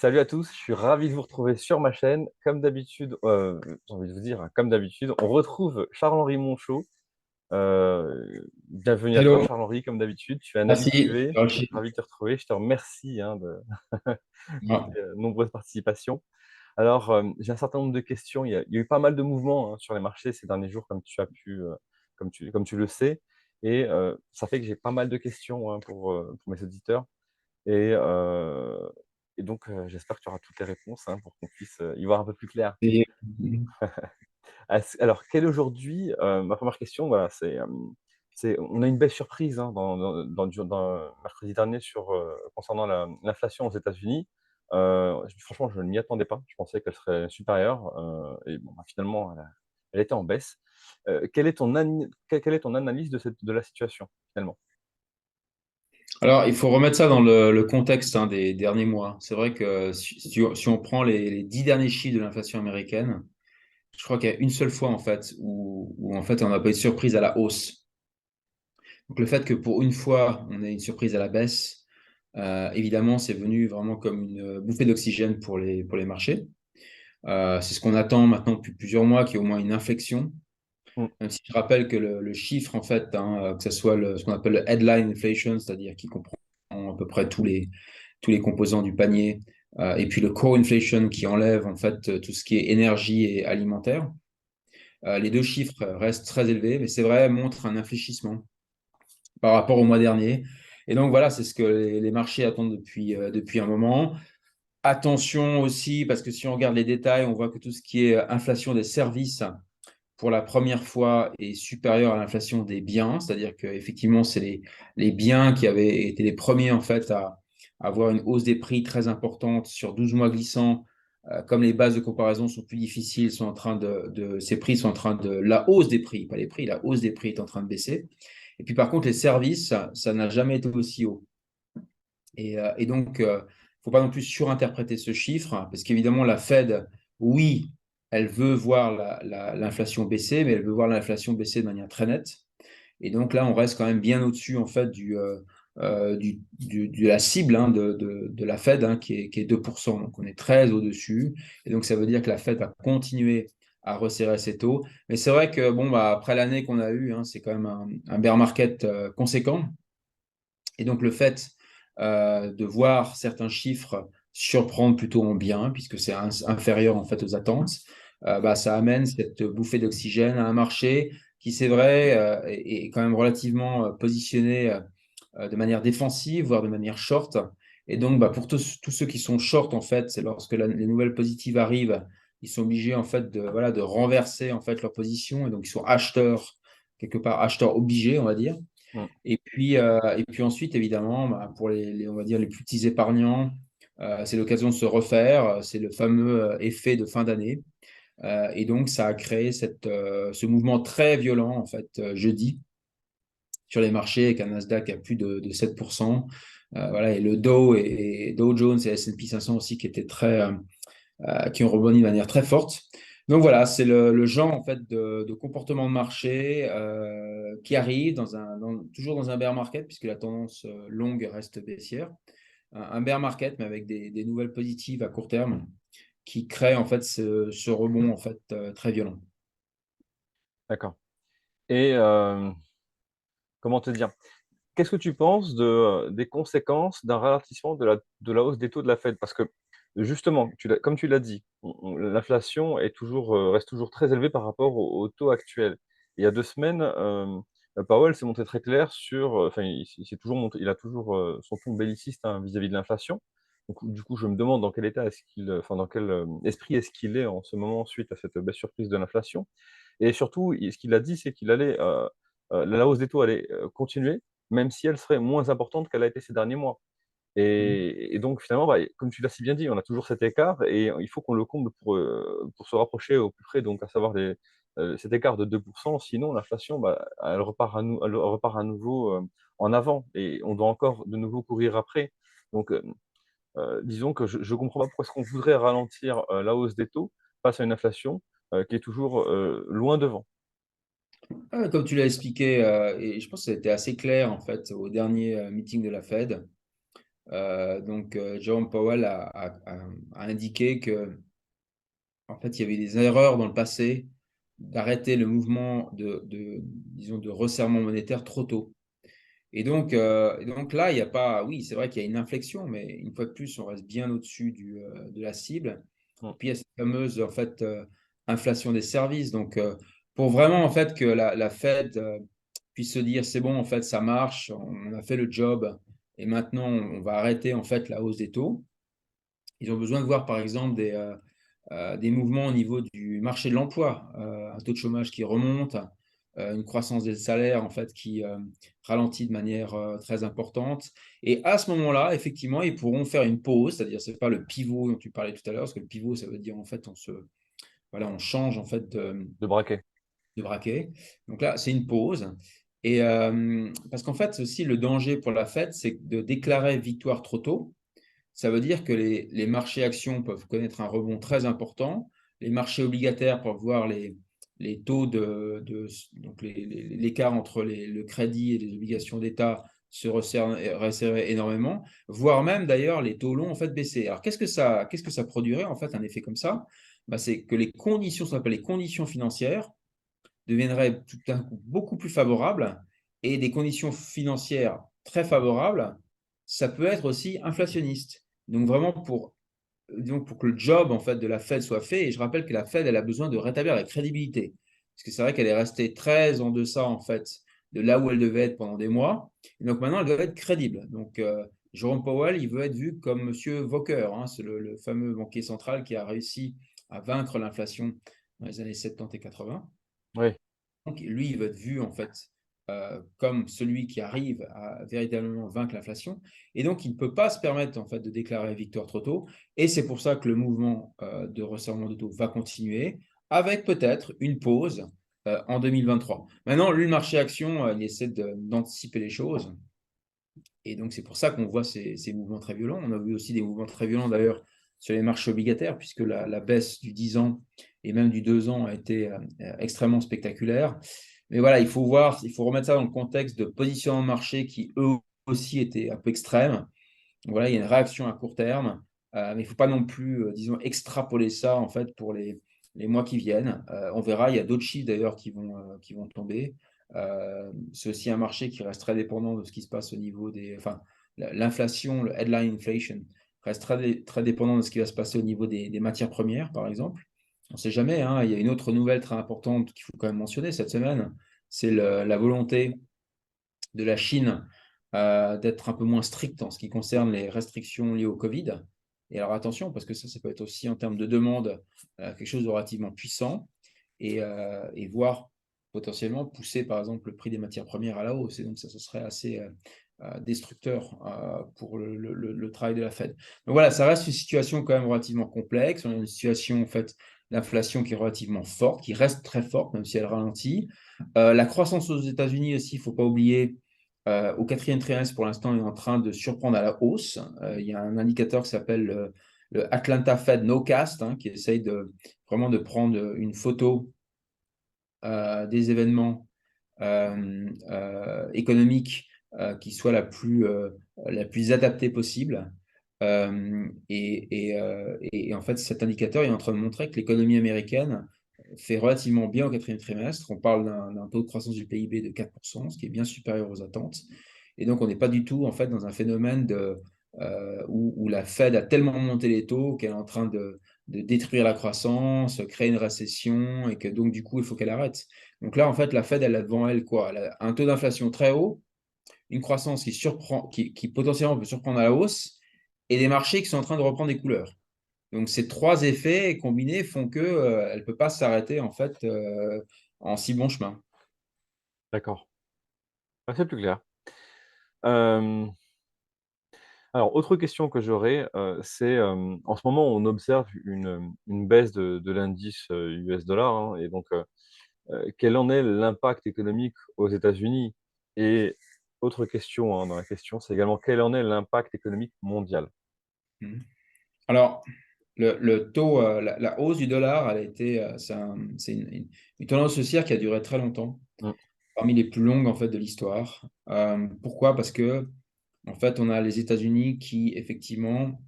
Salut à tous, je suis ravi de vous retrouver sur ma chaîne. Comme d'habitude, j'ai envie de vous dire, hein, comme d'habitude, on retrouve Charles-Henri Monchot. Bienvenue à toi, Hello, Charles-Henri, comme d'habitude. Tu es un merci. habitué, je suis Rachid. ravi de te retrouver. Je te remercie pour Ah, tes nombreuses participations. Alors, j'ai un certain nombre de questions. Il y a eu pas mal de mouvements sur les marchés ces derniers jours, comme tu as pu, comme tu le sais. Et ça fait que j'ai pas mal de questions pour mes auditeurs. Et, euh, et donc, j'espère que tu auras toutes les réponses pour qu'on puisse y voir un peu plus clair. et- Alors, quelle est aujourd'hui, ma première question, voilà, on a une belle surprise mercredi dernier concernant l'inflation aux États-Unis. Franchement, je ne m'y attendais pas. Je pensais qu'elle serait supérieure. Et bon, bah, finalement, elle était en baisse. Quelle est ton analyse de la situation, finalement? Alors, il faut remettre ça dans le contexte des derniers mois. C'est vrai que si on prend les 10 derniers chiffres de l'inflation américaine, je crois qu'il y a une seule fois en fait où en fait on n'a pas eu de surprise à la hausse. Donc le fait que pour une fois on ait une surprise à la baisse, évidemment c'est venu vraiment comme une bouffée d'oxygène pour les marchés. C'est ce qu'on attend maintenant depuis plusieurs mois, qu'il y ait au moins une inflexion. Mm. Même si je rappelle que le chiffre, en fait, que ce soit ce qu'on appelle le headline inflation, c'est-à-dire qui comprend à peu près tous les composants du panier, et puis le core inflation qui enlève en fait tout ce qui est énergie et alimentaire. Les deux chiffres restent très élevés, mais c'est vrai, montrent un infléchissement par rapport au mois dernier. Et donc voilà, c'est ce que les marchés attendent depuis un moment. Attention aussi, parce que si on regarde les détails, on voit que tout ce qui est inflation des services pour la première fois est supérieure à l'inflation des biens, c'est-à-dire qu'effectivement, c'est les biens qui avaient été les premiers en fait à avoir une hausse des prix très importante sur 12 mois glissants. Comme les bases de comparaison sont plus difficiles, ces prix sont en train la hausse des prix, pas les prix, la hausse des prix est en train de baisser. Et puis par contre, les services, ça n'a jamais été aussi haut. Et donc, il ne faut pas non plus surinterpréter ce chiffre, hein, parce qu'évidemment, la Fed, oui, elle veut voir l'inflation baisser, mais elle veut voir l'inflation baisser de manière très nette. Et donc là, on reste quand même bien au-dessus en fait de la cible de la Fed, hein, qui est 2%. Donc on est très au-dessus. Et donc ça veut dire que la Fed va continuer à resserrer ses taux. Mais c'est vrai que bon, bah, après l'année qu'on a eue, hein, c'est quand même un bear market conséquent. Et donc, le fait de voir certains chiffres surprendre plutôt en bien, puisque c'est inférieur en fait aux attentes, bah, ça amène cette bouffée d'oxygène à un marché qui, c'est vrai, est quand même relativement positionné de manière défensive, voire de manière short. Et donc, bah, pour tous ceux qui sont short, en fait, c'est lorsque les nouvelles positives arrivent, ils sont obligés en fait voilà, de renverser en fait leur position. Et donc, ils sont acheteurs, quelque part acheteurs obligés, on va dire. Mm. Et puis ensuite, évidemment, bah, pour on va dire les plus petits épargnants, c'est l'occasion de se refaire. C'est le fameux effet de fin d'année. Et donc, ça a créé ce mouvement très violent, en fait, jeudi, sur les marchés, avec un Nasdaq à plus de 7%. Voilà, et le Dow Jones et S&P 500 aussi qui ont rebondi de manière très forte. Donc voilà, c'est le genre en fait de comportement de marché qui arrive toujours dans un bear market, puisque la tendance longue reste baissière. Un bear market, mais avec des nouvelles positives à court terme, qui crée en fait ce rebond en fait très violent. D'accord. Et comment te dire? Qu'est-ce que tu penses des conséquences d'un ralentissement de la hausse des taux de la Fed? Parce que justement, comme tu l'as dit, l'inflation reste toujours très élevée par rapport au taux actuel. Il y a 2 semaines, Powell s'est montré très clair enfin, il a toujours son ton belliciste vis-à-vis de l'inflation. Donc, du coup, je me demande dans quel état enfin, dans quel esprit est-ce qu'il est en ce moment suite à cette belle surprise de l'inflation. Et surtout, ce qu'il a dit, c'est qu'il allait, la hausse des taux allait continuer, même si elle serait moins importante qu'elle a été ces derniers mois. Mhm. Et donc finalement, bah, comme tu l'as si bien dit, on a toujours cet écart et il faut qu'on le comble pour se rapprocher au plus près, donc à savoir cet écart de 2%. Sinon l'inflation, bah, elle repart à nouveau, en avant et on doit encore de nouveau courir après. Donc, disons que je ne comprends pas pourquoi est-ce qu'on voudrait ralentir, la hausse des taux face à une inflation, qui est toujours, loin devant. Comme tu l'as expliqué, et je pense que ça a été assez clair en fait au dernier meeting de la Fed. Jerome Powell a indiqué que en fait, il y avait des erreurs dans le passé d'arrêter le mouvement disons, de resserrement monétaire trop tôt. Et donc là, il y a pas, oui, c'est vrai qu'il y a une inflexion, mais une fois de plus, on reste bien au-dessus de la cible. Et Mm. puis, il y a cette fameuse en fait, inflation des services. Pour vraiment en fait, que la Fed puisse se dire, c'est bon, en fait, ça marche, on a fait le job, et maintenant, on va arrêter en fait, la hausse des taux. Ils ont besoin de voir, par exemple, des mouvements au niveau du marché de l'emploi, un taux de chômage qui remonte, une croissance des salaires en fait qui ralentit de manière très importante. Et à ce moment-là, effectivement, ils pourront faire une pause, c'est-à-dire c'est pas le pivot dont tu parlais tout à l'heure, parce que le pivot, ça veut dire en fait voilà, on change en fait De braquet. de braquet. Donc là, c'est une pause. Parce qu'en fait, aussi le danger pour la Fed, c'est de déclarer victoire trop tôt. Ça veut dire que les marchés actions peuvent connaître un rebond très important. Les marchés obligataires peuvent voir les taux donc l'écart entre le crédit et les obligations d'État se resserrer énormément, voire même d'ailleurs les taux longs en fait baisser. Alors qu'est-ce que ça produirait en fait un effet comme ça? Bah, c'est que les conditions, ce qu'on appelle les conditions financières, deviendraient tout d'un coup beaucoup plus favorables, et des conditions financières très favorables, ça peut être aussi inflationniste. Donc vraiment pour que le job en fait de la Fed soit fait, et je rappelle que la Fed elle a besoin de rétablir la crédibilité, parce que c'est vrai qu'elle est restée très en deçà en fait de là où elle devait être pendant des mois, et donc maintenant elle doit être crédible. Jerome Powell, il veut être vu comme Monsieur Volcker, hein, c'est le fameux banquier central qui a réussi à vaincre l'inflation dans les années 70 et 80. Oui, Donc, lui, il va être vu en fait comme celui qui arrive à véritablement vaincre l'inflation. Et donc, il ne peut pas se permettre en fait de déclarer victoire trop tôt. Et c'est pour ça que le mouvement de resserrement de taux va continuer, avec peut-être une pause en 2023. Maintenant, lui, le marché action, il essaie d'anticiper les choses. Et donc, c'est pour ça qu'on voit ces mouvements très violents. On a vu aussi des mouvements très violents d'ailleurs sur les marchés obligataires, puisque la baisse du 10 ans et même du 2 ans a été extrêmement spectaculaire. Mais voilà, il faut voir, il faut remettre ça dans le contexte de positionnement de marché qui, eux aussi, étaient un peu extrêmes. Voilà, il y a une réaction à court terme, mais il ne faut pas non plus, disons, extrapoler ça en fait pour les mois qui viennent. On verra, il y a d'autres chiffres d'ailleurs qui vont tomber. C'est aussi un marché qui reste très dépendant de ce qui se passe au niveau enfin, l'inflation, le headline inflation, reste très dépendant de ce qui va se passer au niveau des matières premières, par exemple. On ne sait jamais, hein, il y a une autre nouvelle très importante qu'il faut quand même mentionner cette semaine, c'est la volonté de la Chine d'être un peu moins stricte en ce qui concerne les restrictions liées au Covid. Et alors attention, parce que ça peut être aussi en termes de demande quelque chose de relativement puissant, et voire potentiellement pousser par exemple le prix des matières premières à la hausse. Et donc ça, ce serait assez destructeur pour le travail de la Fed. Donc voilà, ça reste une situation quand même relativement complexe. On a une situation en fait d'inflation qui est relativement forte, qui reste très forte, même si elle ralentit. La croissance aux États-Unis aussi, il ne faut pas oublier, au quatrième trimestre, pour l'instant, est en train de surprendre à la hausse. Il y a un indicateur qui s'appelle le Atlanta Fed Nowcast, hein, qui essaye vraiment de prendre une photo des événements économiques qui soit la plus adaptée possible. Et en fait, cet indicateur est en train de montrer que l'économie américaine fait relativement bien au quatrième trimestre. On parle d'un taux de croissance du PIB de 4%, ce qui est bien supérieur aux attentes. Et donc, on n'est pas du tout en fait dans un phénomène où la Fed a tellement monté les taux qu'elle est en train de détruire la croissance, créer une récession, et que donc, du coup, il faut qu'elle arrête. Donc là, en fait, la Fed, elle a devant elle quoi? Elle a un taux d'inflation très haut, une croissance qui potentiellement peut surprendre à la hausse, et des marchés qui sont en train de reprendre des couleurs. Donc ces trois effets combinés font que elle ne peut pas s'arrêter en fait en si bon chemin. d'accord. Ah, c'est plus clair. Euh, alors, autre question que j'aurais, c'est, en ce moment, on observe une baisse de l'indice US dollar, hein, et donc, quel en est l'impact économique aux États-Unis? Et autre question, hein, dans la question, c'est également quel en est l'impact économique mondial? Mhm. Alors, le taux, la hausse du dollar, elle a été, c'est une tendance haussière qui a duré très longtemps, Mm. parmi les plus longues en fait de l'histoire. Pourquoi? Parce que En fait, on a les États-Unis qui, effectivement,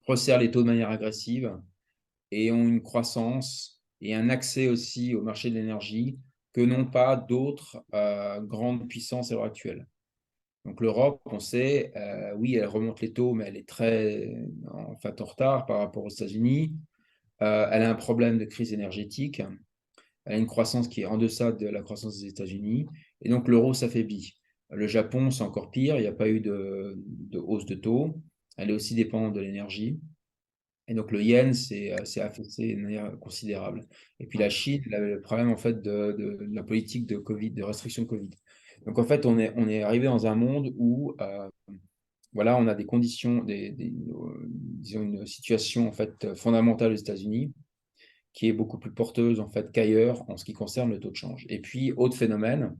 resserrent les taux de manière agressive et ont une croissance et un accès aussi au marché de l'énergie que n'ont pas d'autres grandes puissances à l'heure actuelle. Donc l'Europe, on sait, oui, elle remonte les taux, mais elle est très en fait en retard par rapport aux États-Unis. Elle a un problème de crise énergétique. Elle a une croissance qui est en deçà de la croissance des États-Unis. Et donc l'euro s'affaiblit. Le Japon, c'est encore pire. Il n'y a pas eu de hausse de taux. Elle est aussi dépendante de l'énergie. Et donc le yen s'est affaissé de manière considérable. Et puis la Chine, elle avait le problème en fait de la politique de Covid, de restriction de Covid. Donc en fait, on est arrivé dans un monde où voilà, on a des conditions, disons une situation en fait fondamentale aux États-Unis qui est beaucoup plus porteuse en fait qu'ailleurs en ce qui concerne le taux de change. Et puis autre phénomène,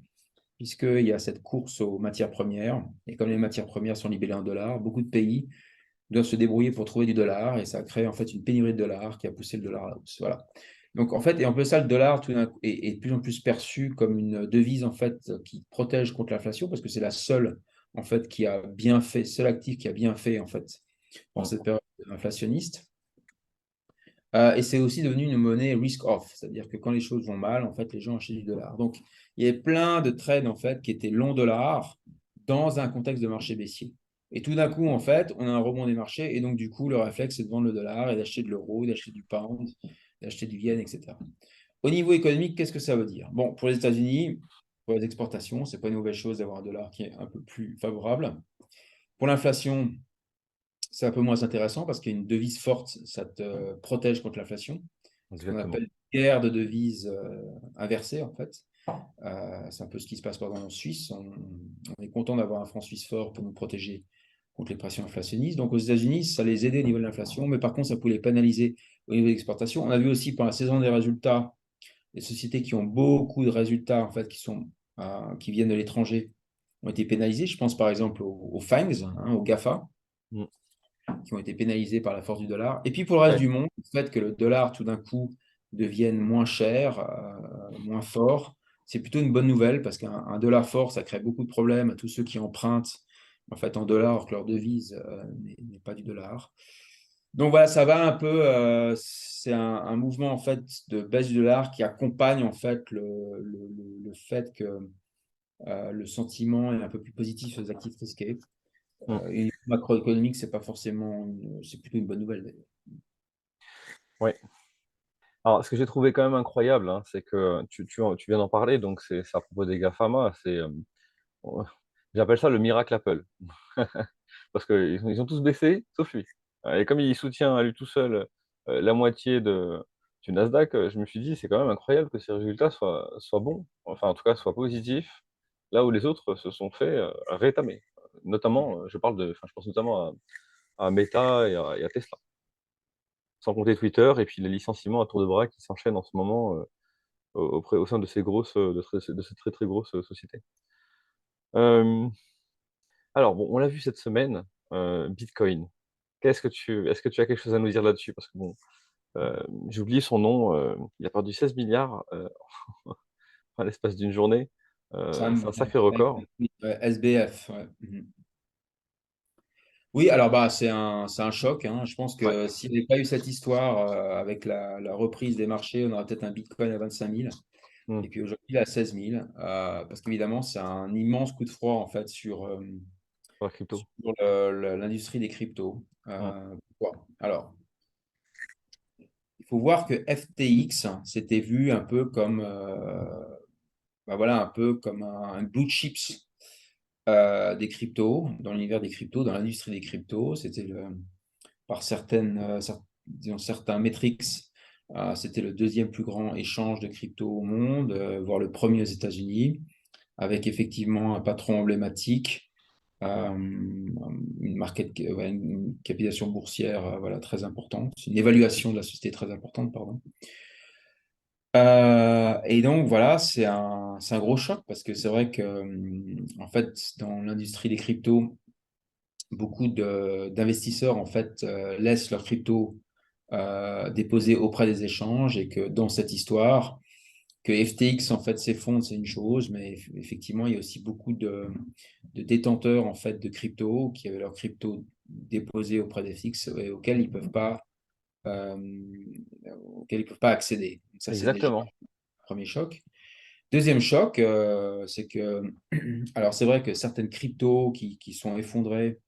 puisqu'il y a cette course aux matières premières, et comme les matières premières sont libellées en dollars, beaucoup de pays doivent se débrouiller pour trouver du dollar, et ça crée en fait une pénurie de dollars qui a poussé le dollar à la hausse. Voilà. Donc en fait, et un peu ça, le dollar tout d'un coup, est de plus en plus perçu comme une devise en fait qui protège contre l'inflation, parce que c'est la seule en fait qui a bien fait, seul actif qui a bien fait en fait en Mm. cette période inflationniste. Et c'est aussi devenu une monnaie risk-off, c'est-à-dire que quand les choses vont mal, en fait, les gens achètent du dollar. Donc, il y a plein de trades, en fait, qui étaient long dollar dans un contexte de marché baissier. Et tout d'un coup, en fait, on a un rebond des marchés, et donc, du coup, le réflexe, c'est de vendre le dollar et d'acheter de l'euro, d'acheter du pound, d'acheter du yen, etc. Au niveau économique, qu'est-ce que ça veut dire? Bon, pour les États-Unis, pour les exportations, ce n'est pas une mauvaise chose d'avoir un dollar qui est un peu plus favorable. Pour l'inflation, c'est un peu moins intéressant parce qu'il y a une devise forte, ça te protège contre l'inflation. Ce qu'on Exactement. appelle une guerre de devises inversée, en fait. C'est un peu ce qui se passe par exemple en Suisse. On est content d'avoir un franc suisse fort pour nous protéger contre les pressions inflationnistes. Donc aux États-Unis, ça les aidait au niveau de l'inflation, mais par contre, ça pouvait les pénaliser au niveau de l'exportation. On a vu aussi pendant la saison des résultats, les sociétés qui ont beaucoup de résultats, en fait, qui viennent de l'étranger, ont été pénalisées. Je pense par exemple aux FANGs, hein, aux GAFA, Mm. qui ont été pénalisés par la force du dollar. Et puis pour le reste Ouais. du monde, le fait que le dollar tout d'un coup devienne moins cher, moins fort, c'est plutôt une bonne nouvelle parce qu'un dollar fort, ça crée beaucoup de problèmes à tous ceux qui empruntent en fait en dollars alors que leur devise n'est pas du dollar. Donc voilà, ça va un peu, c'est un mouvement en fait de baisse du dollar qui accompagne en fait le fait que le sentiment est un peu plus positif sur les actifs risqués. Mm. Et macroéconomique, c'est pas forcément, c'est plutôt une bonne nouvelle d'ailleurs. Ouais. Alors, ce que j'ai trouvé quand même incroyable, hein, c'est que tu viens d'en parler, donc c'est à propos des GAFAMA, oh, j'appelle ça le miracle Apple. Parce qu'ils ont tous baissé, sauf lui. Et comme il soutient à lui tout seul la moitié du Nasdaq, je me suis dit, c'est quand même incroyable que ces résultats soient bons, enfin en tout cas soient positifs, là où les autres se sont fait rétamer. Notamment, je pense notamment à Meta et à Tesla. Sans compter Twitter et puis les licenciements à tour de bras qui s'enchaînent en ce moment au sein de ces de ces très très grosses sociétés. Euh, alors, bon, on l'a vu cette semaine, Bitcoin. Est-ce que tu as quelque chose à nous dire là-dessus? Parce que bon, j'ai oublié son nom, il a perdu 16 milliards à l'espace d'une journée. C'est un sacré record. SBF. Ouais. Mhm. Oui, alors bah, c'est un choc, hein. Je pense Ouais. que s'il n'y avait pas eu cette histoire avec la reprise des marchés, on aurait peut-être un Bitcoin à 25 000. Hmm. Et puis aujourd'hui, il est à 16 000. Parce qu'évidemment, c'est un immense coup de froid en fait Sur la crypto. sur l'industrie des cryptos. Hmm. Pourquoi? Alors, il faut voir que FTX s'était vu un peu comme, bah voilà, un peu comme un blue chips des cryptos, dans l'univers des cryptos, dans l'industrie des cryptos. Par disons, certains metrics, c'était le deuxième plus grand échange de crypto au monde, voire le premier aux États-Unis, avec effectivement un patron emblématique, ouais, une capitalisation boursière voilà, très importante, une évaluation de la société très importante, pardon. Et donc voilà, c'est un gros choc parce que c'est vrai que en fait dans l'industrie des cryptos, beaucoup d'investisseurs en fait laissent leurs cryptos déposés auprès des échanges et que dans cette histoire, que FTX en fait s'effondre, c'est une chose, mais effectivement, il y a aussi beaucoup de détenteurs en fait de crypto qui avaient leur crypto déposé auprès d'FTX et euh, auxquels ils peuvent pas accéder. Donc ça, c'est déjà Exactement. un premier choc. Deuxième choc, c'est que, alors c'est vrai que certaines cryptos qui sont effondrées,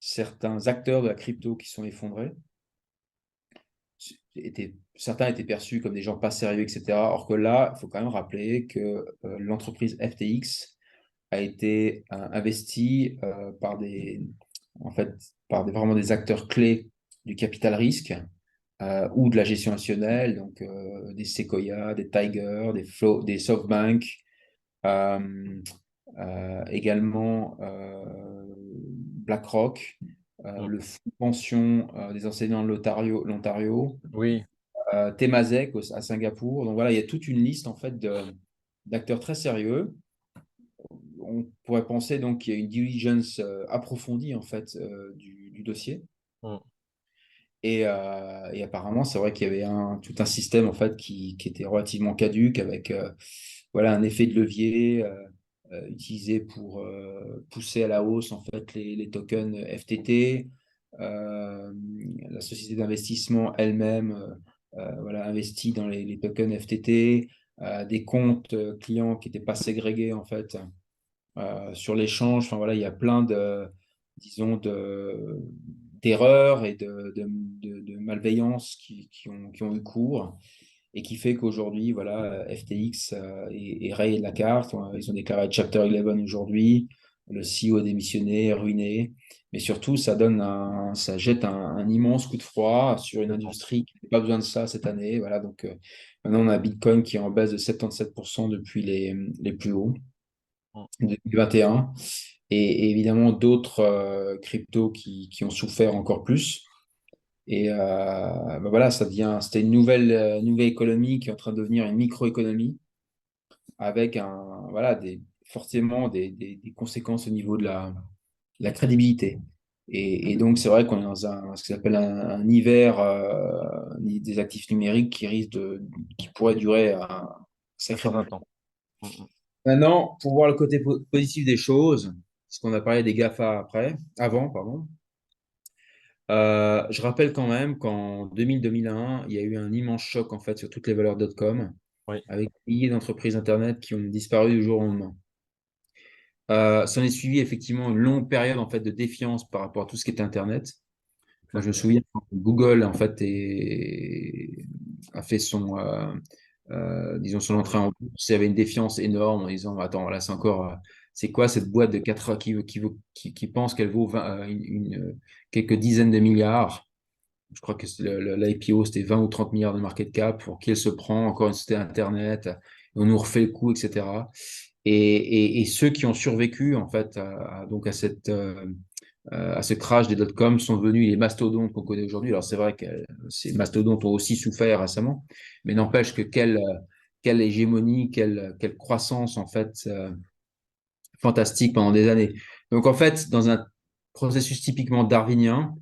certains acteurs de la crypto qui sont effondrés, certains étaient perçus comme des gens pas sérieux, etc. Or que là, il faut quand même rappeler que l'entreprise FTX a été investie en fait, vraiment des acteurs clés du capital risque ou de la gestion actionnelle, donc des Sequoia, des Tiger, des SoftBank, euh, également BlackRock, Mm. le fonds de pension des enseignants de l'Ontario, Oui, Temasek à Singapour. Donc voilà, il y a toute une liste en fait d'acteurs très sérieux. On pourrait penser donc qu'il y a une diligence approfondie en fait du dossier. mm, Et apparemment, c'est vrai qu'il y avait tout un système en fait qui était relativement caduque avec voilà un effet de levier utilisé pour pousser à la hausse en fait les tokens FTT. Euh, la société d'investissement elle-même voilà, investit dans les tokens FTT, des comptes clients qui n'étaient pas ségrégés en fait sur l'échange. Enfin voilà, il y a plein disons, d'erreurs et de malveillances qui ont eu cours et qui fait qu'aujourd'hui, voilà, FTX est rayé de la carte. Ils ont déclaré Chapter 11 aujourd'hui. Le CEO a démissionné, est ruiné. Mais surtout, ça jette un immense coup de froid sur une complètement. industrie qui n'a pas besoin de ça cette année. Voilà, donc maintenant, on a Bitcoin qui est en baisse de 77% depuis les plus hauts Mm. 2021 et évidemment d'autres cryptos qui ont souffert encore plus. Et ben voilà, c'était une nouvelle économie qui est en train de devenir une microéconomie avec voilà, forcément des conséquences au niveau de la crédibilité. Et donc, c'est vrai qu'on est dans ce qu'on appelle un hiver des actifs numériques qui pourrait durer un Un sacré bout certain de temps. temps. Mm, mm. Maintenant, pour voir le côté positif des choses, parce qu'on a parlé des GAFA avant, pardon. Je rappelle quand même qu'en 2000-2001, il y a eu un immense choc en fait sur toutes les valeurs .com, Oui, avec des milliers d'entreprises Internet qui ont disparu du jour au lendemain. S'en est suivi effectivement une longue période en fait de défiance par rapport à tout ce qui était Internet. Moi, je me exactement. souviens quand Google en fait a fait disons son entrée en bourse, il y avait une défiance énorme en disant attends là c'est quoi cette boîte de 4 qui pense qu'elle vaut quelques dizaines de milliards. Je crois que l'IPO, c'était 20 ou 30 milliards de market cap. Pour qui elle se prend? Encore une société Internet. Et on nous refait le coup, etc. Et ceux qui ont survécu, en fait, donc à ce crash des dot-com sont devenus les mastodontes qu'on connaît aujourd'hui. Alors, c'est vrai que ces mastodontes ont aussi souffert récemment, mais n'empêche que quelle hégémonie, quelle croissance, en fait, fantastique pendant des années. Donc, en fait, dans un processus typiquement darwinien,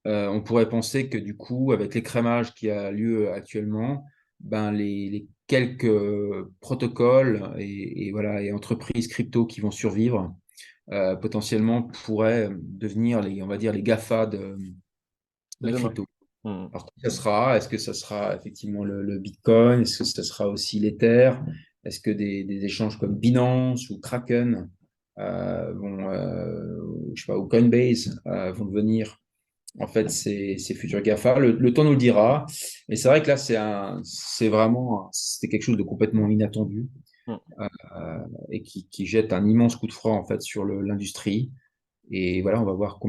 on pourrait penser que du coup, avec l'écrémage qui a lieu actuellement, ben les quelques protocoles et voilà, et entreprises crypto qui vont survivre potentiellement pourraient devenir on va dire, les GAFA de C'est la demain. crypto. Mm, mm. Alors, qui ça sera? Est-ce que ça sera effectivement le Bitcoin? Est-ce que ça sera aussi l'Ether? Est-ce que des échanges comme Binance ou Kraken je sais pas, ou Coinbase vont devenir en fait, c'est futurs GAFA. Le temps nous le dira. Mais c'est vrai que là, c'était quelque chose de complètement inattendu Mm. et qui jette un immense coup de froid en fait sur l'industrie. Et voilà, on va voir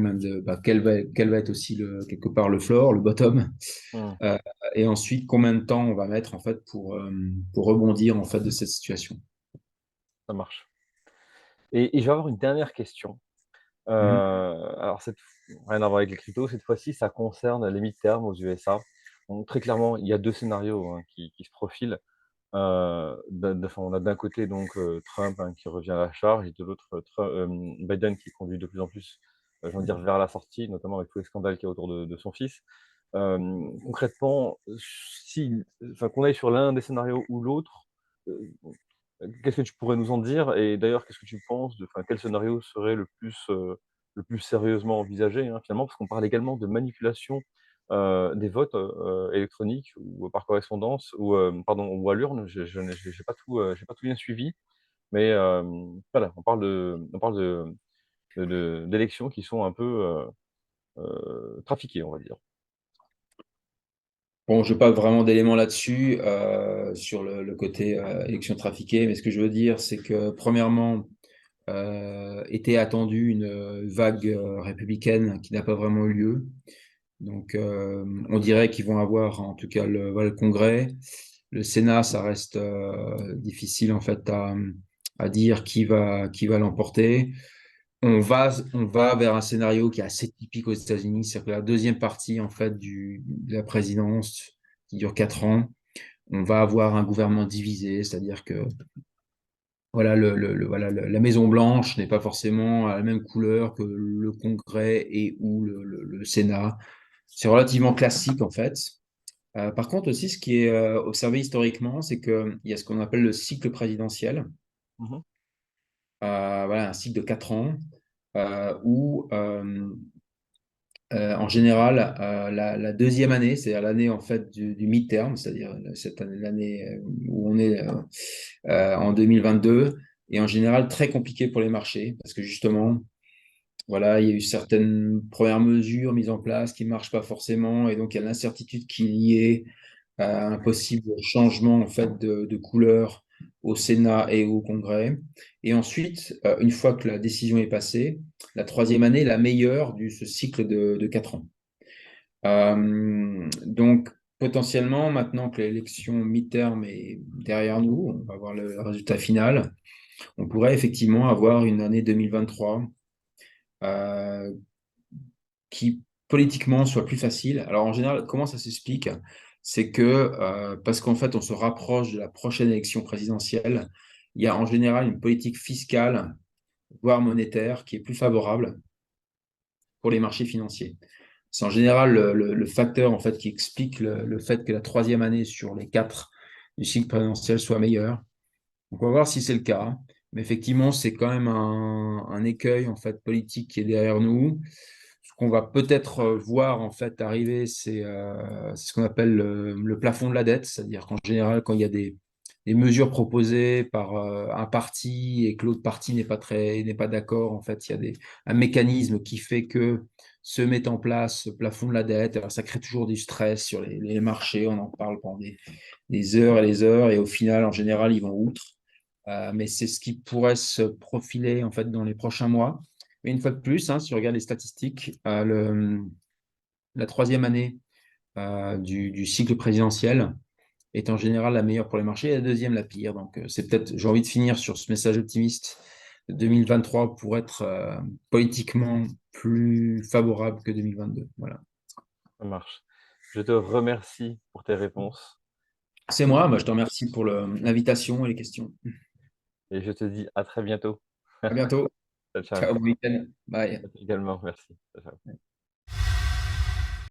quel va être aussi quelque part le floor, le bottom. Mm. Euh, et ensuite, combien de temps on va mettre en fait pour rebondir en fait de cette situation. Ça marche. Et je vais avoir une dernière question. Mhm. Alors, rien à voir avec les cryptos, cette fois-ci, ça concerne les midterms aux USA. Donc, très clairement, il y a deux scénarios hein, qui se profilent. Enfin, on a d'un côté donc Trump hein, qui revient à la charge et de l'autre Biden qui conduit de plus en plus, j'ai envie de dire, vers la sortie, notamment avec tous les scandales qu'il y a autour de son fils. Concrètement, si, enfin, qu'on aille sur l'un des scénarios ou l'autre, Qu'est-ce que tu pourrais nous en dire? Et d'ailleurs, qu'est-ce que tu penses de enfin, quel scénario serait le plus sérieusement envisagé, hein, finalement? Parce qu'on parle également de manipulation, des votes, électroniques ou par correspondance ou, pardon, ou à l'urne. Je n'ai j'ai pas tout bien suivi, mais, voilà, on parle d'élections qui sont un peu, trafiquées, on va dire. Bon, je n'ai pas vraiment d'éléments là-dessus, sur le côté élection trafiquée, mais ce que je veux dire, c'est que premièrement, était attendue une vague républicaine qui n'a pas vraiment eu lieu. Donc, on dirait qu'ils vont avoir en tout cas voilà, le Congrès. Le Sénat, ça reste difficile en fait à dire qui va l'emporter. On va vers un scénario qui est assez typique aux États-Unis, c'est-à-dire que la deuxième partie en fait de la présidence qui dure 4 ans, on va avoir un gouvernement divisé, c'est-à-dire que voilà, voilà, la Maison Blanche n'est pas forcément à la même couleur que le Congrès et ou le Sénat. C'est relativement classique en fait. Par contre aussi, ce qui est observé historiquement, c'est qu'il y a ce qu'on appelle le cycle présidentiel. Mmh. Voilà, un cycle de 4 ans où en général, la deuxième année, c'est-à-dire l'année en fait du midterm, c'est-à-dire cette année, l'année où on est en 2022, est en général très compliqué pour les marchés parce que justement, voilà, il y a eu certaines premières mesures mises en place qui ne marchent pas forcément et donc il y a l'incertitude qui est liée à un possible changement en fait de couleur au Sénat et au Congrès. Et ensuite, une fois que la décision est passée, la troisième année est la meilleure de ce cycle de 4 ans. Donc, potentiellement, maintenant que l'élection mi-terme est derrière nous, on va voir le résultat final, on pourrait effectivement avoir une année 2023 euh, qui politiquement soit plus facile. Alors en général, comment ça s'explique? C'est que parce qu'en fait, on se rapproche de la prochaine élection présidentielle, il y a en général une politique fiscale, voire monétaire, qui est plus favorable pour les marchés financiers. C'est en général le facteur en fait qui explique le fait que la troisième année sur les 4 du cycle présidentiel soit meilleure. Donc on va voir si c'est le cas. Mais effectivement, c'est quand même un écueil en fait politique qui est derrière nous. Ce qu'on va peut-être voir en fait arriver, c'est ce qu'on appelle le plafond de la dette, c'est-à-dire qu'en général, quand il y a des mesures proposées par un parti et que l'autre parti n'est pas d'accord, en fait, il y a un mécanisme qui fait que se met en place ce plafond de la dette. Alors, ça crée toujours du stress sur les marchés, on en parle pendant des heures et des heures, et au final, en général, ils vont outre. Mais c'est ce qui pourrait se profiler en fait dans les prochains mois. Mais une fois de plus, hein, si on regarde les statistiques, la troisième année du cycle présidentiel est en général la meilleure pour les marchés et la deuxième la pire. Donc, c'est peut-être, j'ai envie de finir sur ce message optimiste. 2023 pour être politiquement plus favorable que 2022. Voilà. Ça marche. Je te remercie pour tes réponses C'est moi, je te remercie pour l'invitation et les questions. et je te dis à très bientôt. À bientôt. Ciao, ciao. Ciao, bon week-end. Bye. Également, merci. Ciao, ciao.